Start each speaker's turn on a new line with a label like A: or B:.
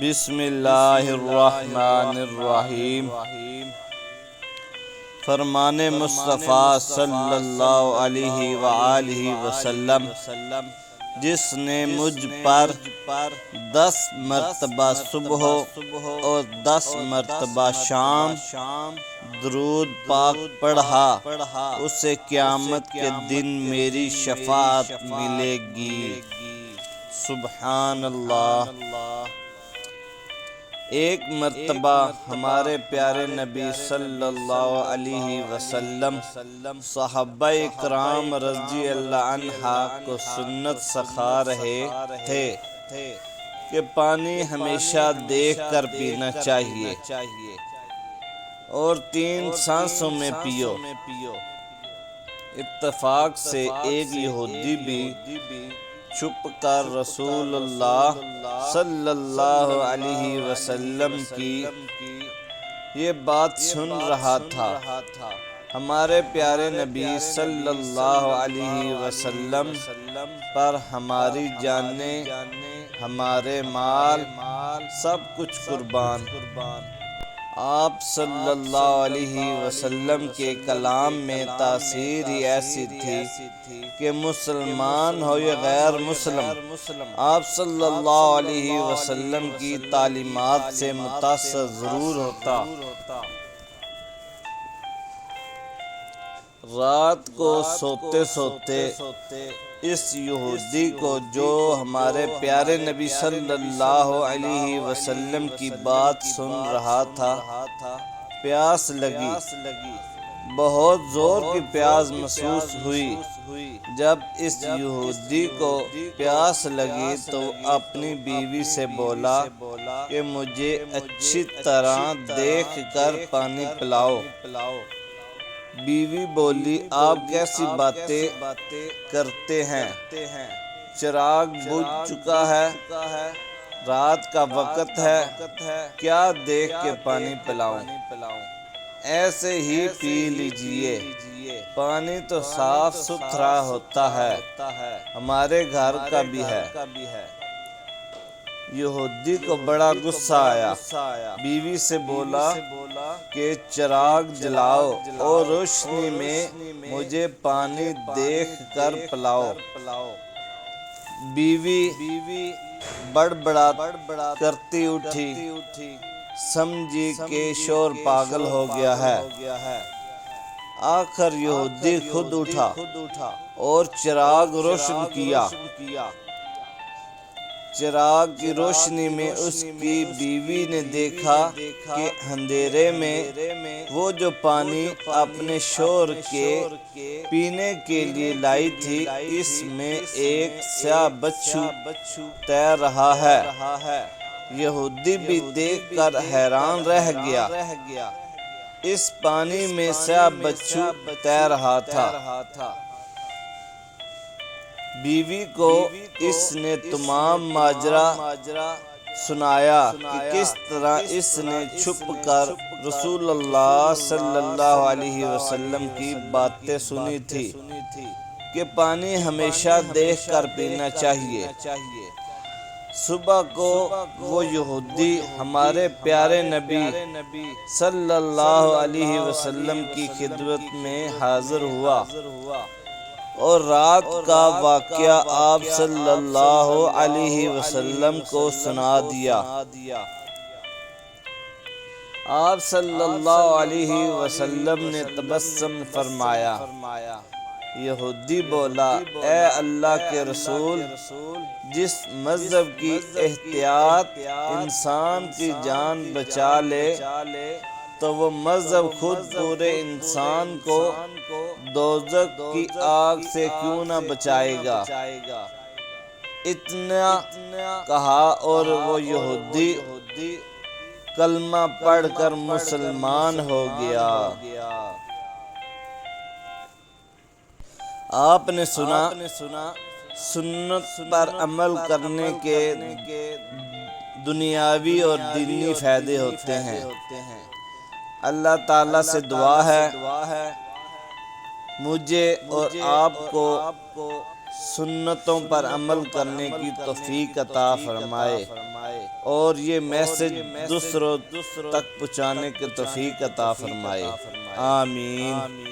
A: بسم اللہ الرحمن الرحیم۔ فرمان مصطفیٰ صلی اللہ علیہ وآلہ وسلم، جس نے مجھ پر 10 مرتبہ صبح اور 10 مرتبہ شام درود پاک پڑھا، اسے قیامت کے دن میری شفاعت ملے گی۔ سبحان اللہ۔ ایک مرتبہ ہمارے پیارے نبی صلی اللہ علیہ وسلم صحابہ اکرام رضی اللہ عنہ کو سنت سکھا رہے تھے کہ پانی ہمیشہ دیکھ کر پینا چاہیے اور 3 سانسوں میں پیو۔ اتفاق سے ایک یہودی بھی چھپ کر رسول اللہ صلی اللہ علیہ وسلم کی یہ بات سن رہا تھا۔ ہمارے پیارے نبی صلی اللہ علیہ وسلم پر ہماری جانیں، ہمارے مال، سب کچھ قربان۔ آپ صلی اللہ علیہ وسلم کے کلام میں تاثیر ہی ایسی تھی کہ مسلمان ہو یا غیر مسلم، آپ صلی اللہ علیہ وسلم کی تعلیمات سے متاثر ضرور ہوتا۔ رات کو سوتے سوتے اس یہودی کو، جو ہمارے پیارے نبی صلی اللہ علیہ وسلم کی بات سن رہا تھا، پیاس لگی۔ بہت زور کی پیاس محسوس ہوئی۔ جب اس یہودی کو پیاس لگی تو اپنی بیوی سے بولا کہ مجھے اچھی طرح دیکھ کر پانی پلاؤ۔ بیوی بولی، آپ کیسی باتیں کرتے ہیں؟ چراغ بجھ چکا ہے، رات کا وقت ہے، کیا دیکھ کے پانی پلاؤں؟ ایسے ہی پی لیجئے، پانی تو صاف ستھرا ہوتا ہے، ہمارے گھر کا بھی ہے۔ یہودی کو بڑا غصہ آیا، بیوی سے بولا کہ چراغ جلاؤ اور روشنی میں مجھے پانی دیکھ کر پلاؤ۔ بیوی بڑبڑا کرتی اٹھی، سمجھی کہ شوہر پاگل ہو گیا ہے۔ آخر یہودی خود اٹھا اور چراغ روشن کیا۔ چراغ کی روشنی میں اس کی بیوی نے دیکھا کہ اندھیرے میں وہ جو پانی اپنے شوہر کے پینے کے لیے لائی تھی، اس میں ایک سیاہ بچھو تیر رہا ہے۔ یہودی بھی دیکھ کر حیران رہ گیا، اس پانی میں سیاہ بچھو تیر رہا تھا۔ بیوی کو اس نے تمام ماجرا سنایا کہ کس طرح اس نے چھپ کر رسول اللہ صلی اللہ علیہ وسلم کی باتیں سنی تھی کہ پانی ہمیشہ دیکھ کر پینا چاہیے۔ صبح کو وہ یہودی ہمارے پیارے نبی صلی اللہ علیہ وسلم کی خدمت میں حاضر ہوا اور رات کا واقعہ آپ صلی اللہ علیہ وسلم کو سنا دیا۔ آپ صلی اللہ علیہ وسلم نے تبسم فرمایا۔ یہودی بولا، اے اللہ کے رسول، جس مذہب کی احتیاط انسان کی جان بچا لے تو وہ مذہب خود پورے انسان کو دوزخ کی آگ سے کیوں نہ بچائے گا۔ اتنا کہا اور وہ یہودی کلمہ پڑھ کر مسلمان ہو گیا۔ آپ نے سنا، سنت پر عمل کرنے کے دنیاوی اور دینی فائدے ہوتے ہیں۔ اللہ تعالیٰ سے دعا ہے مجھے اور آپ کو سنتوں پر عمل کرنے کی توفیق عطا فرمائے اور یہ میسج دوسروں تک پہنچانے کے توفیق عطا فرمائے، آمین۔